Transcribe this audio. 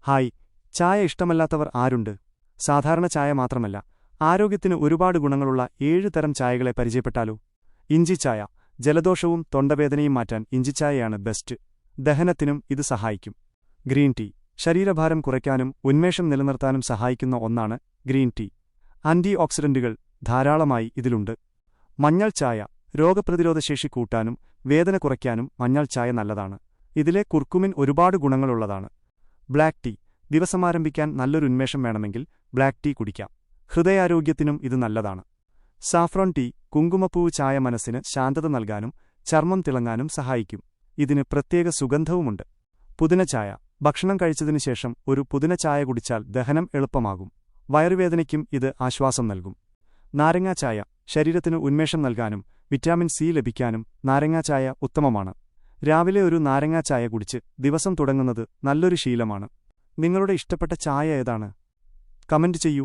Hi, ചായ ഇഷ്ടമല്ലാത്തവർ ആരുണ്ട്? സാധാരണ ചായ മാത്രമല്ല, ആരോഗ്യത്തിന് ഒരുപാട് ഗുണങ്ങളുള്ള 7 തരം ചായകളെ പരിചയപ്പെട്ടാലോ? ഇഞ്ചിച്ചായ. ജലദോഷവും തൊണ്ടവേദനയും മാറ്റാൻ ഇഞ്ചിച്ചായയാണ് ബെസ്റ്റ്. ദഹനത്തിനും ഇത് സഹായിക്കും. Green tea. ശരീരഭാരം കുറയ്ക്കാനും ഉന്മേഷം നിലനിർത്താനും സഹായിക്കുന്ന ഒന്നാണ് ഗ്രീൻ ടീ. ആന്റി ഓക്സിഡന്റുകൾ ധാരാളമായി ഇതിലുണ്ട്. മഞ്ഞൾ ചായ. രോഗപ്രതിരോധശേഷി കൂട്ടാനും വേദന കുറയ്ക്കാനും മഞ്ഞൾ ചായ നല്ലതാണ്. ഇതിലെ കുർക്കുമിൻ ഒരുപാട് ഗുണങ്ങളുള്ളതാണ്. Black tea. ദിവസമാരംഭിക്കാൻ നല്ലൊരു ഉന്മേഷം വേണമെങ്കിൽ ബ്ലാക്ക് ടീ കുടിക്കാം. ഹൃദയാരോഗ്യത്തിനും ഇത് നല്ലതാണ്. Saffron tea. കുങ്കുമപ്പൂവ് ചായ മനസ്സിന് ശാന്തത നൽകാനും ചർമ്മം തിളങ്ങാനും സഹായിക്കും. ഇതിന് പ്രത്യേക സുഗന്ധവുമുണ്ട്. പുതിന ചായ. ഭക്ഷണം കഴിച്ചതിനു ശേഷം ഒരു പുതിന ചായ കുടിച്ചാൽ ദഹനം എളുപ്പമാകും. വയറുവേദനയ്ക്കും ഇത് ആശ്വാസം നൽകും. നാരങ്ങാ ചായ. ശരീരത്തിന് ഉന്മേഷം നൽകാനും വിറ്റാമിൻ സി ലഭിക്കാനും നാരങ്ങാ ചായ ഉത്തമമാണ്. രാവിലെ ഒരു നാരങ്ങാ ചായ കുടിച്ച് ദിവസം തുടങ്ങുന്നത് നല്ലൊരു ശീലമാണ്. നിങ്ങളുടെ ഇഷ്ടപ്പെട്ട ചായ ഏതാണ്? കമന്റ് ചെയ്യൂ.